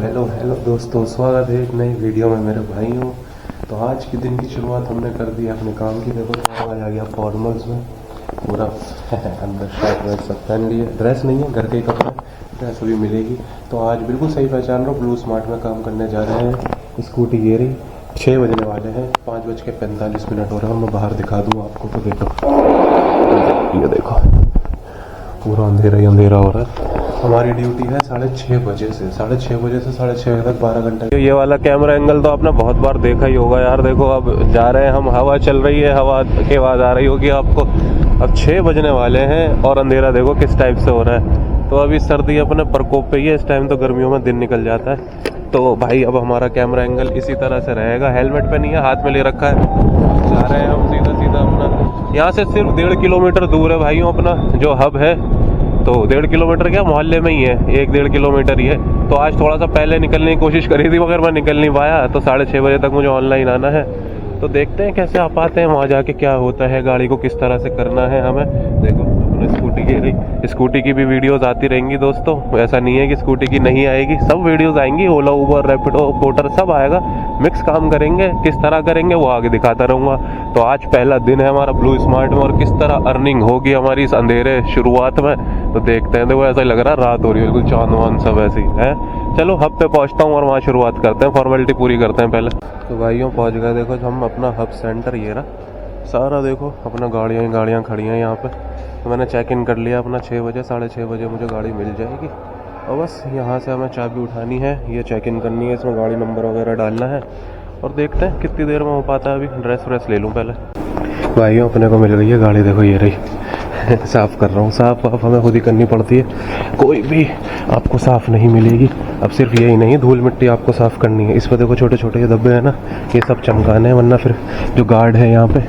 Hello hello दोस्तों, स्वागत है एक नई वीडियो में मेरे भाइयों। तो आज के दिन की शुरुआत हमने कर दी अपने काम की। देखो आवाज आ गया फॉर्मल्स में पूरा अंदर शर्ट वैट सब पहन लिए। ड्रेस नहीं है, घर के ही कपड़ा, ड्रेस अभी मिलेगी। तो आज बिल्कुल सही पहचान रहा हूँ, ब्लू स्मार्ट में काम करने जा रहे हैं। स्कूटी ये रही, 6 बजने वाले हैं, 5:45 हो रहे हैं। मैं बाहर दिखा दूँ आपको। तो देखो ये देखो पूरा अंधेरा ही अंधेरा हो रहा है। हमारी ड्यूटी है 6:30 बजे से 6:30 बजे से 6:30 तक 12 घंटे। ये वाला कैमरा एंगल तो आपने बहुत बार देखा ही होगा यार। देखो अब जा रहे हैं हम, हवा चल रही है, हवा की आवाज़ आ रही होगी आपको। अब 6 बजने वाले हैं और अंधेरा देखो किस टाइप से हो रहा है। तो अभी सर्दी अपने प्रकोप पे ही है इस टाइम, तो गर्मियों में दिन निकल जाता है। तो भाई अब हमारा कैमरा एंगल इसी तरह से रहेगा। हेलमेट पे नहीं है, हाथ में ले रखा है। जा रहे हैं हम सीधा सीधा अपना, यहाँ से सिर्फ 1.5 किलोमीटर दूर है भाइयों अपना जो हब है। तो 1.5 किलोमीटर क्या, मोहल्ले में ही है, 1-1.5 किलोमीटर ही है। तो आज थोड़ा सा पहले निकलने की कोशिश करी थी मगर मैं निकल नहीं पाया। तो 6:30 बजे तक मुझे ऑनलाइन आना है। तो देखते हैं कैसे आ पाते हैं वहाँ जाके, क्या होता है, गाड़ी को किस तरह से करना है हमें। देखो अपने स्कूटी की भी वीडियोस आती रहेंगी दोस्तों। ऐसा नहीं है कि स्कूटी की नहीं आएगी, सब वीडियोस आएंगी। ओला, उबर, रैपिडो, पोर्टर सब आएगा। मिक्स काम करेंगे, किस तरह करेंगे वो आगे दिखाता रहूँगा। तो आज पहला दिन है हमारा ब्लू स्मार्ट में और किस तरह अर्निंग होगी हमारी इस अंधेरे शुरुआत में। तो देखते हैं। देखो ऐसा लग रहा है रात हो रही है, बिल्कुल चांद वांद सब ऐसी है। चलो हब पे पहुंचता हूँ और वहाँ शुरुआत करते हैं, फॉर्मेलिटी पूरी करते हैं पहले। तो भाइयों पहुंच गए। देखो हम अपना हब सेंटर ये रहा सारा। देखो अपना गाड़ियाँ खड़ी हैं यहाँ पे। तो मैंने चेक इन कर लिया अपना 6 बजे, 6:30 बजे मुझे गाड़ी मिल जाएगी। और बस यहाँ से हमें चाबी उठानी है, ये चेक इन करनी है, इसमें गाड़ी नंबर वगैरह डालना है। और देखते हैं कितनी देर में हो पाता है। अभी ड्रेस व्रेस ले लूँ पहले। भाइयों अपने को मिल गई है गाड़ी, देखो ये रही। साफ़ कर रहा हूँ। साफ़ हमें खुद ही करनी पड़ती है, कोई भी आपको साफ़ नहीं मिलेगी। अब सिर्फ यही नहीं, धूल मिट्टी आपको साफ़ करनी है। इस पर देखो छोटे छोटे ये धब्बे हैं ना, ये सब चमकाने हैं, वरना फिर जो गार्ड है यहाँ पे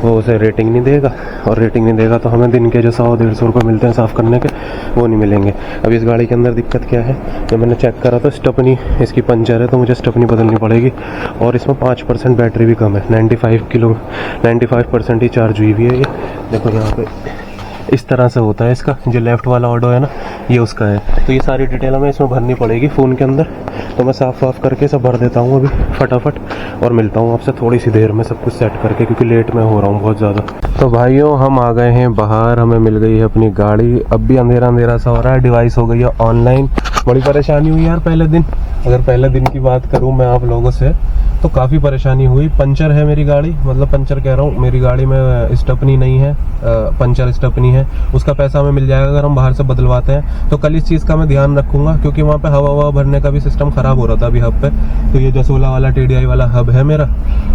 वो उसे रेटिंग नहीं देगा। और रेटिंग नहीं देगा तो हमें दिन के जो 100-150 रुपये मिलते हैं साफ़ करने के, वो नहीं मिलेंगे। अब इस गाड़ी के अंदर दिक्कत क्या है, जब मैंने चेक करा तो स्टेपनी इसकी पंचर है, तो मुझे स्टेपनी बदलनी पड़ेगी। और इसमें 5% बैटरी भी कम है, 95% ही चार्ज हुई हुई है। ये देखो यहाँ पे इस तरह से होता है इसका। जो लेफ़्ट वाला ऑडो है ना, ये उसका है। तो ये सारी डिटेल हमें इसमें भरनी पड़ेगी फ़ोन के अंदर। तो मैं साफ़ करके सब भर देता हूँ अभी फटाफट, और मिलता हूँ आपसे थोड़ी सी देर में सब कुछ सेट करके, क्योंकि लेट में हो रहा हूँ बहुत ज़्यादा। तो भाइयों हम आ गए हैं बाहर, हमें मिल गई है अपनी गाड़ी। अब भी अंधेरा सा हो रहा है, डिवाइस हो गई है ऑनलाइन। बड़ी परेशानी हुई यार पहले दिन। अगर पहले दिन की बात करूँ मैं आप लोगों से, तो काफ़ी परेशानी हुई। पंचर है मेरी गाड़ी, मतलब पंचर कह रहा हूँ, मेरी गाड़ी में स्टेपनी नहीं है, पंचर स्टेपनी है। उसका पैसा हमें मिल जाएगा अगर हम बाहर से बदलवाते हैं। तो कल इस चीज़ का मैं ध्यान रखूंगा, क्योंकि वहाँ पे हवा भरने का भी सिस्टम खराब हो रहा था अभी हब पे। तो ये जसोला वाला TDI वाला हब है मेरा,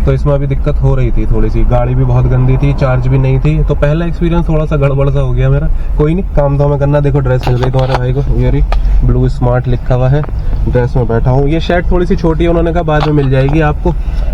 तो इसमें अभी दिक्कत हो रही थी थोड़ी सी। गाड़ी भी बहुत गंदी थी, चार्ज भी नहीं थी। तो पहला एक्सपीरियंस थोड़ा सा गड़बड़ सा हो गया मेरा। कोई नहीं, काम तो हमें करना। देखो ड्रेस मिल गई तुम्हारे भाई को, ये रही, ब्लू स्मार्ट लिखा हुआ है। ड्रेस में बैठा हूँ। ये शर्ट थोड़ी सी छोटी है, उन्होंने कहा बाद में मिल जाएगी आपको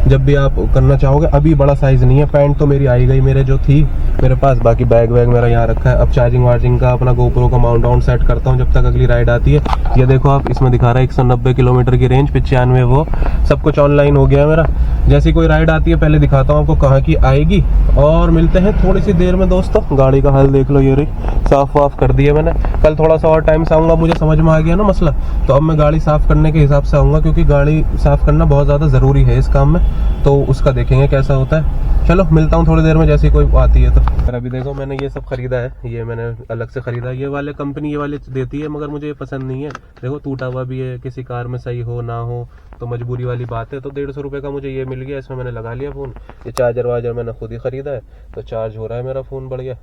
जब भी आप करना चाहोगे। अभी बड़ा साइज नहीं है। पैंट तो मेरी आई गई मेरे जो थी मेरे पास, बाकी बैग वैग मेरा यहाँ रखा है। अब चार्जिंग वार्जिंग का अपना GoPro का माउंट सेट करता हूँ जब तक अगली राइड आती है। ये देखो आप, इसमें दिखा रहा है 190 किलोमीटर की रेंज, 95 वो सब कुछ ऑनलाइन हो गया है मेरा। जैसी कोई राइड आती है पहले दिखाता हूँ आपको कहाँ की आएगी। और मिलते हैं थोड़ी सी देर में दोस्तों। गाड़ी का हाल देख लो, ये रही, साफ वाफ कर दी है मैंने। कल थोड़ा सा और टाइम से आऊँगा, मुझे समझ में आ गया ना मसला। तो अब मैं गाड़ी साफ करने के हिसाब से आऊँगा, क्योंकि गाड़ी साफ करना बहुत ज़्यादा ज़रूरी है इस काम में। तो उसका देखेंगे कैसा होता है। चलो मिलता हूँ थोड़ी देर में, जैसी कोई आती है तो। अभी देखो मैंने ये सब खरीदा है, ये मैंने अलग से खरीदा है। ये वाले कंपनी ये वाले देती है, मगर मुझे ये पसंद नहीं है। देखो टूटा हुआ भी है, किसी कार में सही हो ना हो तो मजबूरी वाली बात है। तो 150 रुपये का मुझे ये मिल गया, इसमें मैंने लगा लिया फ़ोन। ये चार्जर वार्जर मैंने खुद ही ख़रीदा है, तो चार्ज हो रहा है मेरा फ़ोन बढ़िया।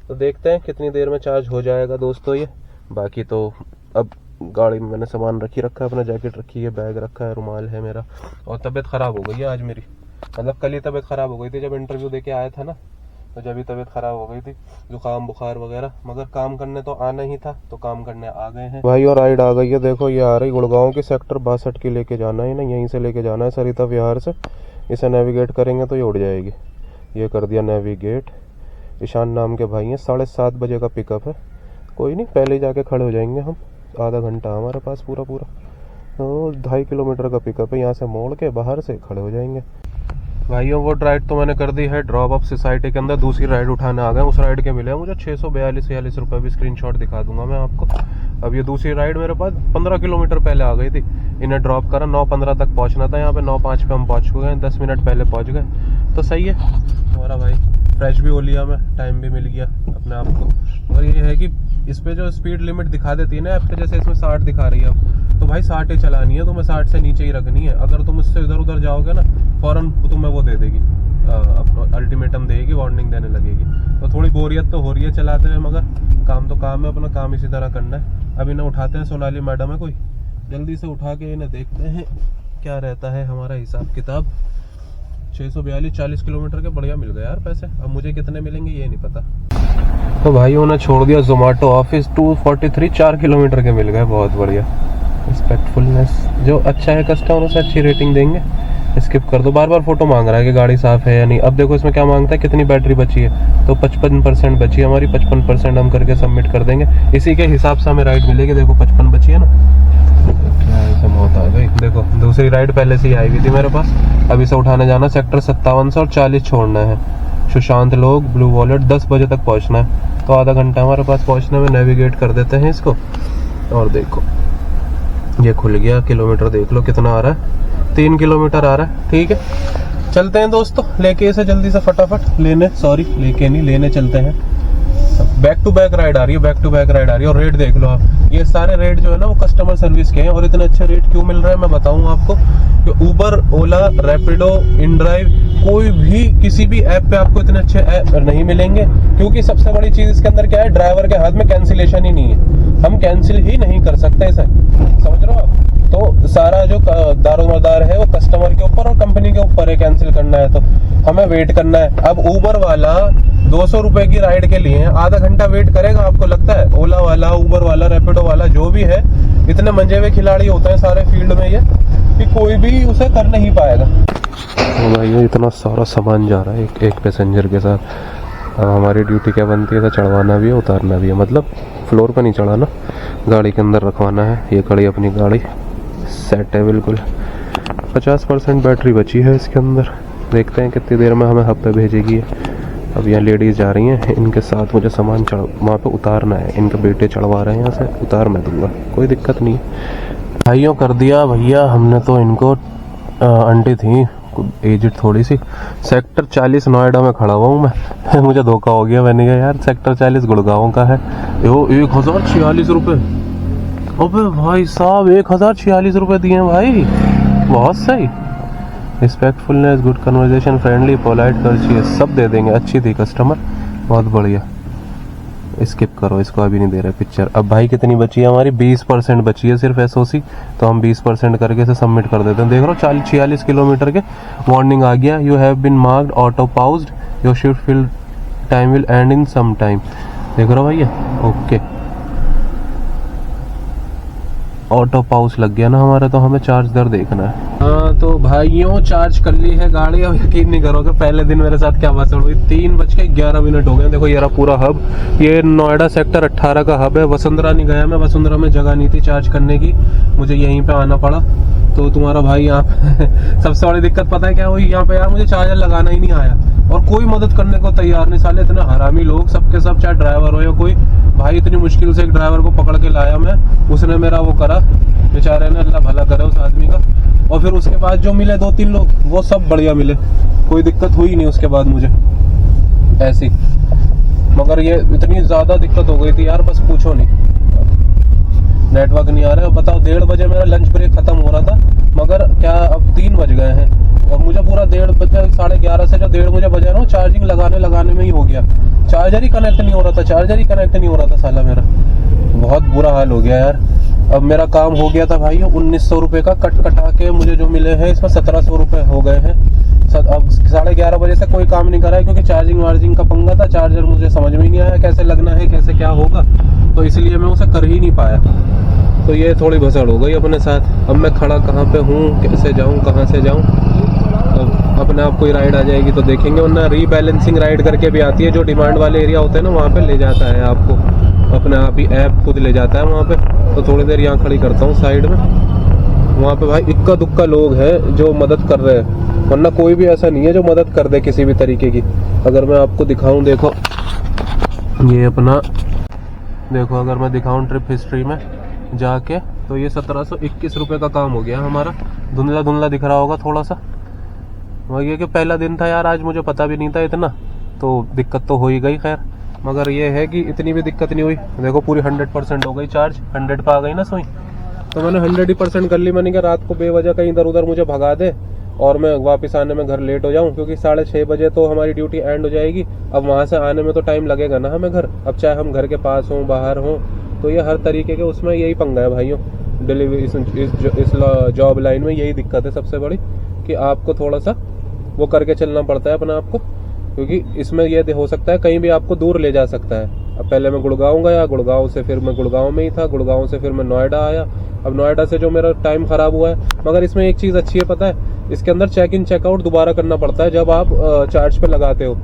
तो देखते हैं कितनी देर में चार्ज हो जाएगा दोस्तों ये। बाकी तो अब गाड़ी में मैंने सामान रखा है, अपना जैकेट रखी है, बैग रखा है, रुमाल है मेरा। और तबीयत ख़राब हो गई है आज मेरी, मतलब कल ही तबीयत ख़राब हो गई थी जब इंटरव्यू दे के आया था ना, तो जब भी तबीयत ख़राब हो गई थी, जुकाम बुखार वगैरह। मगर काम करने तो आना ही था, तो काम करने आ गए हैं भाई। और राइड आ गई है, देखो ये आ रही गुड़गांव की सेक्टर 62 की लेके जाना है ना, यहीं से लेके जाना है सरिता विहार से। इसे नेविगेट करेंगे तो ये उड़ जाएगी। ये कर दिया नेविगेट। ईशान नाम के भाई हैं, 7:30 बजे का पिकअप है। कोई नहीं, पहले ही जाके खड़े हो जाएंगे हम। आधा घंटा हमारे पास पूरा। तो 2.5 किलोमीटर का पिकअप है, यहाँ से मोड़ के बाहर से खड़े हो जाएंगे। भाइयों वो राइड तो मैंने कर दी है ड्रॉप अप सोसाइटी के अंदर। दूसरी राइड उठाने आ गए, उस राइड के मिले मुझे 642-46 रुपये भी, स्क्रीनशॉट दिखा दूंगा मैं आपको। अब ये दूसरी राइड मेरे पास 15 किलोमीटर पहले आ गई थी। इन्हें ड्रॉप करा, 9:15 तक पहुंचना था यहाँ पे, 9:05 पे हम पहुंच गए, 10 मिनट पहले पहुंच गए। तो सही है हमारा भाई, फ्रेश भी हो लिया मैं, टाइम भी मिल गया अपने आप को। और ये है कि इस पे जो स्पीड लिमिट दिखा देती है ना ऐप पे, जैसे इसमें 60 दिखा रही है अब, तो भाई 60 ही चलानी है, तुम्हें 60 से नीचे ही रखनी है। अगर तुम उससे इधर उधर जाओगे ना, फौरन तुम्हें वो दे देगी, अल्टीमेटम देगी, वार्निंग देने लगेगी। तो थोड़ी बोरियत तो हो रही है चलाते हुए, मगर काम तो काम है, अपना काम इसी तरह करना है। अब इन्हें उठाते हैं, सोनाली मैडम है कोई, जल्दी से उठा के इन्हें देखते हैं क्या रहता है हमारा हिसाब किताब। 642 40 किलोमीटर के बढ़िया मिल गए यार पैसे। अब मुझे कितने मिलेंगे ये नहीं पता। तो भाइयों ने छोड़ दिया जोमेटो ऑफिस, 243 4 किलोमीटर के मिल गए, बहुत बढ़िया। रिस्पेक्टफुलनेस जो अच्छा है, कस्टमर उसे अच्छी रेटिंग देंगे। स्किप कर दो, बार बार फोटो मांग रहा है कि गाड़ी साफ है या नहीं। अब देखो इसमें क्या मांगता है, कितनी बैटरी बची है, तो 55% बची है हमारी, 55% हम करके सबमिट कर देंगे। इसी के हिसाब से हमें राइड मिलेगी। देखो 55 बची है ना, क्या ऐसे मौत आ गई। देखो दूसरी राइड पहले से ही आई हुई थी मेरे पास। अब इसे उठाने जाना, सेक्टर 57 से और 40 छोड़ना है। सुशांत लोग ब्लू वॉलेट 10 बजे तक पहुंचना है, तो आधा घंटा हमारे पास पहुंचने में। नेविगेट कर देते हैं इसको, और देखो ये खुल गया। किलोमीटर देख लो कितना आ रहा है, 3 किलोमीटर आ रहा है। ठीक है, चलते हैं दोस्तों, लेके इसे जल्दी से फटाफट लेने, सॉरी लेके नहीं, लेने चलते हैं। बैक टू बैक राइड आ रही है, बैक टू बैक राइड आ रही है। और रेट देख लो आप, ये सारे रेट जो है ना वो कस्टमर सर्विस के हैं। और इतने अच्छे रेट क्यों मिल रहे हैं मैं बताऊं आपको, कि ऊबर, ओला, रैपिडो, इनड्राइव, कोई भी किसी भी ऐप पे आपको इतने अच्छे ऐप नहीं मिलेंगे। क्योंकि सबसे बड़ी चीज इसके अंदर क्या है, ड्राइवर के हाथ में कैंसिलेशन ही नहीं है, हम कैंसिल ही नहीं कर सकते इसे, समझ रहे हो आप। तो सारा जो दारोमदार है वो कस्टमर के ऊपर और कंपनी के ऊपर है, कैंसिल करना है तो हमें वेट करना है। अब ऊबर वाला 200 रुपए की राइड के लिए आधा घंटा वेट करेगा, आपको लगता है? ओला वाला, ऊबर वाला, रैपिडो वाला जो भी है, इतने मंजे हुए खिलाड़ी होते हैं सारे फील्ड में ये, कि कोई भी उसे कर नहीं पाएगा। तो भाई ये इतना सारा सामान जा रहा है एक पैसेंजर के साथ। हमारी ड्यूटी क्या बनती है, चढ़वाना भी है, उतारना भी है। मतलब फ्लोर पर नहीं चढ़ाना, गाड़ी के अंदर रखवाना है। ये खड़ी अपनी गाड़ी सेट है बिल्कुल। 50% बैटरी बची है इसके अंदर। देखते हैं कितनी देर में हमें हब पे भेजेगी। अब यहाँ लेडीज जा रही हैं, इनके साथ मुझे सामान वहाँ पे उतारना है। इनके बेटे चढ़वा रहे हैं, यहाँ से उतार मैं दूंगा, कोई दिक्कत नहीं है। भाइयों कर दिया भैया हमने तो इनको। आंटी थी एजिड थोड़ी सी। सेक्टर 40 नोएडा में खड़ा हुआ हूँ मैं। मुझे धोखा हो गया, मैंने कहा यार सेक्टर 40 गुड़गांव का है। यो 1046 रुपये। अबे भाई साहब 1046 रुपये दिए हैं भाई, बहुत सही। रिस्पेक्टफुलनेस, गुड कन्वर्सेशन, फ्रेंडली, पोलाइट, कर्चियस, सब दे देंगे। अच्छी थी कस्टमर, बहुत बढ़िया। स्किप करो इसको, अभी नहीं दे रहे पिक्चर। अब भाई कितनी बची है हमारी, 20% बची है सिर्फ एसओसी, तो हम 20% करके इसे सबमिट कर देते हैं। देख रहे हो 46 किलोमीटर के वार्निंग आ गया। You have been marked auto paused, your shift fill time will end in some time. देख रहे हो भैया, ओके ऑटो पाउस लग गया ना हमारा, तो हमें चार्ज दर देखना है। हाँ तो भाइयों चार्ज कर ली है गाड़ी। अब यकीन नहीं करोगे पहले दिन मेरे साथ क्या बात हुई। 3:11 हो गए। देखो ये रहा पूरा हब, ये नोएडा सेक्टर 18 का हब है। वसुंधरा नहीं गया मैं, वसुंधरा में जगह नहीं थी चार्ज करने की, मुझे यहीं पे आना पड़ा। तो तुम्हारा भाई यहाँ सबसे बड़ी दिक्कत पता है क्या हुई यहाँ पे यार, मुझे चार्जर लगाना ही नहीं आया और कोई मदद करने को तैयार नहीं। साले इतने हरामी लोग सबके सब, चाहे ड्राइवर हो या कोई। भाई इतनी मुश्किल से एक ड्राइवर को पकड़ के लाया मैं, उसने मेरा वो करा, बेचारे ने, अल्लाह भला करे उस आदमी का। और फिर उसके बाद जो मिले 2-3 लोग, वो सब बढ़िया मिले, कोई दिक्कत हुई नहीं उसके बाद मुझे ऐसी। मगर ये इतनी ज्यादा दिक्कत हो गई थी यार, बस पूछो नहीं। नेटवर्क नहीं आ रहा है। बताओ 1:30 बजे मेरा लंच ब्रेक खत्म हो रहा था, मगर क्या अब 3 बज गए हैं और मुझे पूरा 1:30 बजे, 11:30 से जो 1:30 मुझे बजा रहा हूँ, चार्जिंग लगाने में ही हो गया। चार्जर ही कनेक्ट नहीं हो रहा था, चार्जर ही कनेक्ट नहीं हो रहा था साला मेरा। बहुत बुरा हाल हो गया यार। अब मेरा काम हो गया था भाई 1900 रुपये का, कटा के मुझे जो मिले हैं इसमें 1700 रुपये हो गए हैं। अब 11:30 बजे से कोई काम नहीं कर रहा है, क्योंकि चार्जिंग वार्जिंग का पंगा था। चार्जर मुझे समझ में ही नहीं आया कैसे लगना है, कैसे क्या होगा, तो इसलिए मैं उसे कर ही नहीं पाया। तो ये थोड़ी भसड़ हो गई अपने साथ। अब मैं खड़ा कहाँ पे हूँ, कैसे जाऊँ, कहाँ से जाऊँ। अब अपने आप कोई राइड आ जाएगी तो देखेंगे, वरना रीबैलेंसिंग राइड करके भी आती है, जो डिमांड वाले एरिया होते हैं ना, वहाँ पे ले जाता है आपको, अपने आप ही ऐप खुद ले जाता है वहाँ पे। तो थोड़ी देर यहाँ खड़ी करता हूँ साइड में। वहाँ पे भाई इक्का दुक्का लोग हैं जो मदद कर रहे हैं, वरना कोई भी ऐसा नहीं है जो मदद कर दे किसी भी तरीके की। अगर मैं आपको दिखाऊं, देखो ये अपना, देखो अगर मैं दिखाऊं ट्रिप हिस्ट्री में, जाके। तो ये 1721 रुपये का काम हो गया हमारा। धुंधला धुंधला दिख रहा होगा थोड़ा सा, वही है कि पहला दिन था यार, आज मुझे पता भी नहीं था इतना, तो दिक्कत तो हो ही गई। खैर मगर ये है कि इतनी भी दिक्कत नहीं हुई। देखो पूरी 100% हो गई चार्ज, 100 पे आ गई ना सुई। तो मैंने 100% कर ली। मैंने कहा रात को बेवजह कहीं इधर उधर मुझे भगा दे और मैं वापस आने में घर लेट हो जाऊं, क्योंकि 6:30 बजे तो हमारी ड्यूटी एंड हो जाएगी। अब वहां से आने में तो टाइम लगेगा ना हमें घर, अब चाहे हम घर के पास हों बाहर हों। तो ये हर तरीके के उसमें यही पंगा है भाइयों, डिलीवरी इस जॉब लाइन में यही दिक्कत है सबसे बड़ी, कि आपको थोड़ा सा वो करके चलना पड़ता है अपने आप को, क्योंकि इसमें ये हो सकता है कहीं भी आपको दूर ले जा सकता है। अब पहले मैं गुड़गांव गया, गुड़गांव से फिर मैं गुड़गांव में ही था, गुड़गांव से फिर मैं नोएडा आया। अब नोएडा से जो मेरा टाइम खराब हुआ है, मगर इसमें एक चीज़ अच्छी है पता है, इसके अंदर चेक इन चेकआउट दोबारा करना पड़ता है जब आप चार्ज पे लगाते हो।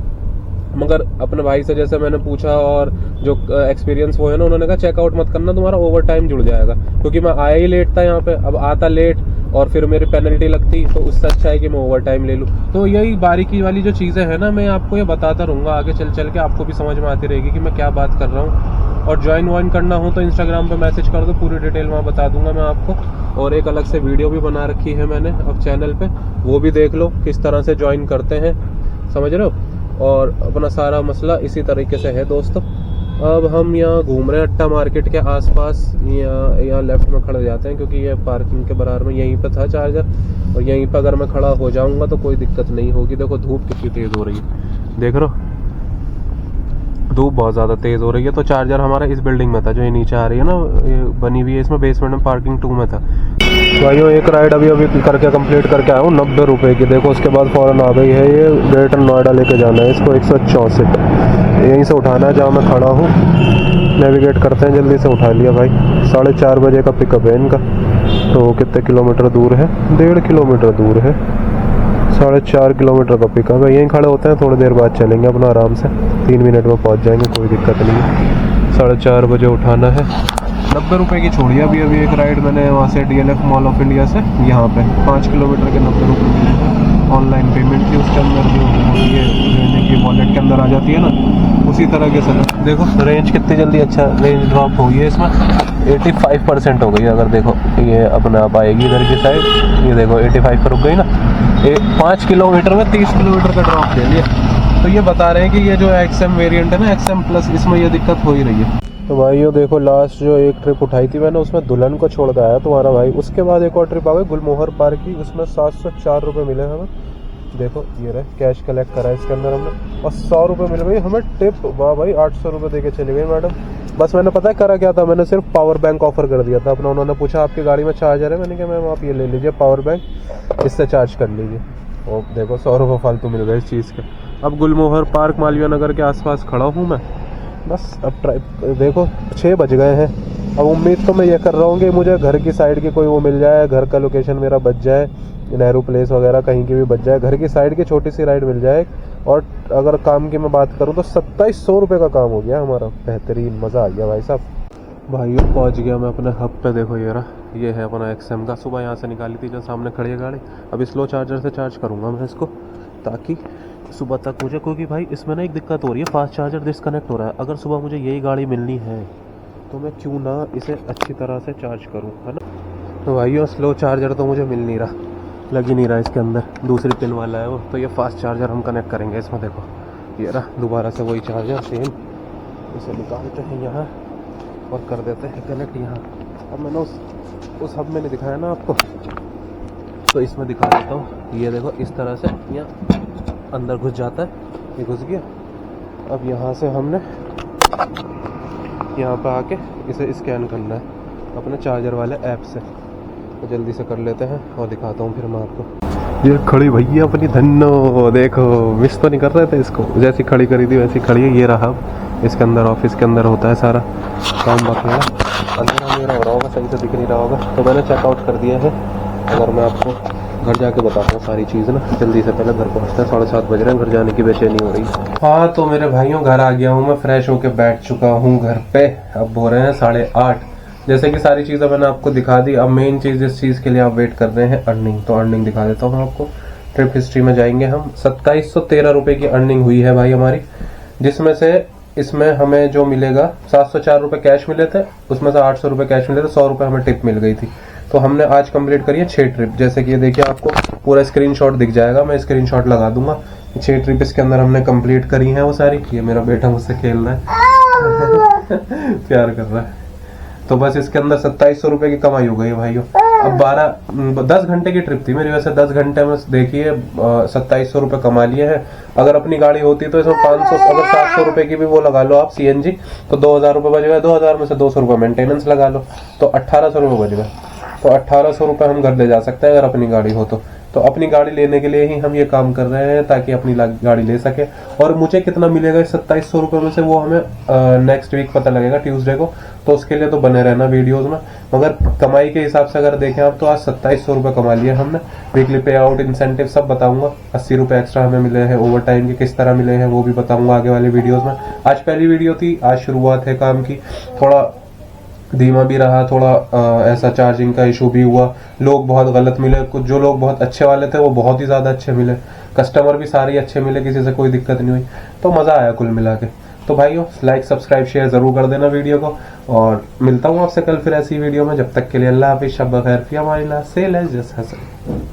मगर अपने भाई से जैसे मैंने पूछा और जो एक्सपीरियंस वो है ना, उन्होंने कहा चेकआउट मत करना, तुम्हारा ओवर टाइम जुड़ जाएगा। क्योंकि मैं आया ही लेट था यहाँ पे, अब आता लेट और फिर मेरी पेनल्टी लगती, तो उससे अच्छा है कि मैं ओवर टाइम ले लूँ। तो यही बारीकी वाली जो चीज़ें हैं ना, मैं आपको ये बताता रहूँगा आगे चल चल के, आपको भी समझ में आती रहेगी कि मैं क्या बात कर रहा हूँ। और ज्वाइन वाइन करना हो तो इंस्टाग्राम पे मैसेज कर दो, पूरी डिटेल वहाँ बता दूंगा मैं आपको। और एक अलग से वीडियो भी बना रखी है मैंने अब चैनल पे, वो भी देख लो किस तरह से ज्वाइन करते हैं, समझ रहे हो। और अपना सारा मसला इसी तरीके से है दोस्तों। अब हम यहाँ घूम रहे हैं अट्टा मार्केट के आसपास, यहाँ लेफ्ट में खड़े जाते हैं, क्योंकि ये पार्किंग के बराबर में यहीं पे था चार्जर, और यहीं पे अगर मैं खड़ा हो जाऊंगा तो कोई दिक्कत नहीं होगी। देखो धूप कितनी तेज़ हो रही है, देख रहे हो धूप बहुत ज़्यादा तेज़ हो रही है। तो चार्जर हमारा इस बिल्डिंग में था, जो ये नीचे आ रही है ना, ये बनी हुई है इसमें बेसमेंट में, पार्किंग 2 में था। भाइयों एक राइड अभी करके कंप्लीट करके आया हूँ 90 रुपये की। देखो उसके बाद फ़ौरन आ गई है ये ग्रेटर नोएडा लेके जाना है इसको, 164 यहीं से उठाना है जहाँ मैं खड़ा हूँ। नेविगेट करते हैं, जल्दी से उठा लिया भाई। 4:30 बजे का पिकअप है इनका। तो कितने किलोमीटर दूर है? 1.5 किलोमीटर दूर है। 4.5 किलोमीटर का पिकअप है। यहीं खड़े होते हैं, थोड़ी देर बाद चलेंगे अपना आराम से, 3 मिनट में पहुंच जाएंगे, कोई दिक्कत नहीं है। 4:30 बजे उठाना है। 90 रुपये की छोड़ी अभी एक राइड मैंने वहाँ से DLF मॉल ऑफ इंडिया से यहाँ पे 5 किलोमीटर के 90 रुपये की ऑनलाइन पेमेंट थी। उसके अंदर जो ये लेने की वॉलेट के अंदर आ जाती है ना, उसी तरह के सर। देखो रेंज कितनी जल्दी अच्छा रेंज ड्रॉप हो गई है इसमें, 85% हो गई है। अगर देखो ये अपने आप आएगी इधर की साइड, ये देखो 85 पर रुक गई ना। 5 किलोमीटर में 30 किलोमीटर का ड्रॉप ले लिया। तो ये बता रहे हैं कि ये जो XM वेरिएंट है ना, XM प्लस, इसमें ये दिक्कत हो ही रही है। तो भाइयों देखो लास्ट जो एक ट्रिप उठाई थी मैंने, उसमें दुल्हन को छोड़ के आया तुम्हारा भाई। उसके बाद एक और ट्रिप आ गई गुलमोहर पार्क की, उसमें 704 रुपये मिले हमें। देखो ये रहे, कैश कलेक्ट करा है इसके अंदर हमने, और 100 रुपये मिल गई हमें टिप। वाह भाई 800 रुपये दे के चली गई मैडम। बस मैंने पता है करा क्या था, मैंने सिर्फ पावर बैंक ऑफर कर दिया था अपना। उन्होंने पूछा आपकी गाड़ी में चार्जर है, मैंने कहा मैम आप ये ले लीजिए पावर बैंक, इससे चार्ज कर लीजिए। और देखो 100 रुपये फालतू मिल गए इस चीज़ के। अब गुलमोहर पार्क मालवीय नगर के आसपास खड़ा हूँ मैं। बस अब देखो 6 बज गए हैं। अब उम्मीद तो मैं ये कर रहा हूँ कि मुझे घर की साइड की कोई वो मिल जाए, घर का लोकेशन मेरा बच जाए, नेहरू प्लेस वगैरह कहीं की भी बच जाए, घर की साइड की छोटी सी राइड मिल जाए। और अगर काम की मैं बात करूँ तो 2700 रुपये का काम हो गया हमारा। बेहतरीन, मज़ा आ गया भाई साहब। भाइयों पहुँच गया मैं अपने हब पे। देखो ये रहा, ये है अपना XM का। सुबह यहाँ से निकाली थी, जो सामने खड़ी है गाड़ी। अभी स्लो चार्जर से चार्ज करूँगा मैं इसको, ताकि सुबह तक मुझे, क्योंकि भाई इसमें ना एक दिक्कत हो रही है, फास्ट चार्जर डिस्कनेक्ट हो रहा है। अगर सुबह मुझे यही गाड़ी मिलनी है तो मैं क्यों ना इसे अच्छी तरह से चार्ज करूं, है ना। तो भाइयों स्लो चार्जर तो मुझे मिल नहीं रहा, लग ही नहीं रहा इसके अंदर, दूसरी पिन वाला है वो। तो ये फास्ट चार्जर हम कनेक्ट करेंगे इसमें। देखो ये रहा दोबारा से वही चार्जर सेम, इसे निकालते हैं यहाँ और कर देते हैं कनेक्ट यहाँ। अब मैंने उस हब में नहीं दिखाया ना आपको, तो इसमें दिखा देता हूँ। ये देखो इस तरह से यहाँ अंदर घुस जाता है, ये घुस गया। अब यहाँ से हमने यहाँ पे आके इसे स्कैन करना है अपने चार्जर वाले ऐप से। तो जल्दी से कर लेते हैं और दिखाता हूँ फिर मैं आपको। ये खड़ी भैया अपनी धन्नो, देखो मिस तो नहीं कर रहे थे इसको, जैसी खड़ी करी थी वैसी खड़ी है। ये रहा इसके अंदर, ऑफिस के अंदर होता है सारा काम। बाकी अंधेरा मेरा हो रहा होगा, सही से दिख नहीं रहा होगा। तो मैंने चेकआउट कर दिया है। अगर मैं आपको घर जाके बताता हूँ सारी चीज़ ना, जल्दी से पहले घर पहुँचते हैं। 7:30 बज रहे हैं, घर जाने की बेचैनी हो रही है। हाँ तो मेरे भाइयों घर आ गया हूँ मैं, फ्रेश होके बैठ चुका हूँ घर पे। अब हो रहे हैं 8:30। जैसे कि सारी चीज़ें मैंने आपको दिखा दी। अब मेन चीज़ जिस चीज़ के लिए आप वेट कर रहे हैं, अर्निंग। तो अर्निंग दिखा देता हूँ आपको। ट्रिप हिस्ट्री में जाएंगे हम। 2713 रुपये की अर्निंग हुई है भाई हमारी, जिसमें से इसमें हमें जो मिलेगा 704 रुपये कैश मिले थे, उसमें से 800 रुपये कैश मिले थे, 100 रुपये हमें टिप मिल गई थी। तो हमने आज कंप्लीट करी है 6 ट्रिप। जैसे कि ये देखिए आपको पूरा स्क्रीनशॉट दिख जाएगा, मैं स्क्रीनशॉट लगा दूंगा। 6 ट्रिप इसके अंदर हमने कंप्लीट करी है वो सारी। ये मेरा बेटा मुझसे खेल रहा है प्यार कर रहा है। तो बस इसके अंदर 2700 रुपये की कमाई हो गई है भाइयों। अब 10 घंटे की ट्रिप थी मेरी, वैसे 10 घंटे में देखिए 2700 रुपये कमा लिए हैं। अगर अपनी गाड़ी होती तो इसमें 500 अगर 700 रुपये की भी वो लगा लो आप CNG, तो 2000 रुपये बच गए। 2000 में से 200 रुपये मेंटेनेंस लगा लो तो 1800 रुपये बच गए। तो 1800 रुपये हम घर ले जा सकते हैं अगर अपनी गाड़ी हो तो अपनी गाड़ी लेने के लिए ही हम ये काम कर रहे हैं, ताकि अपनी गाड़ी ले सके। और मुझे कितना मिलेगा इस 2700 रुपये में से वो हमें नेक्स्ट वीक पता लगेगा, ट्यूसडे को। तो उसके लिए तो बने रहना वीडियोस में। मगर कमाई के हिसाब से अगर देखें आप तो आज 2700 रुपये कमा लिए हमने। वीकली पे आउट, इंसेंटिव सब बताऊंगा। 80 रुपये एक्स्ट्रा हमें मिले हैं, ओवर टाइम के किस तरह मिले हैं वो भी बताऊंगा आगे वाले वीडियोज में। आज पहली वीडियो थी, आज शुरुआत है काम की। थोड़ा धीमा भी रहा, थोड़ा ऐसा चार्जिंग का इशू भी हुआ। लोग बहुत गलत मिले, कुछ जो लोग बहुत अच्छे वाले थे वो बहुत ही ज्यादा अच्छे मिले, कस्टमर भी सारे अच्छे मिले, किसी से कोई दिक्कत नहीं हुई। तो मजा आया कुल मिला के। तो भाइयों लाइक सब्सक्राइब शेयर जरूर कर देना वीडियो को, और मिलता हूँ आपसे कल फिर ऐसी वीडियो में। जब तक के लिए अल्लाह हाफिज़, शब खैर, फी अमानिल्लाह, से लेस जस्ट हसन।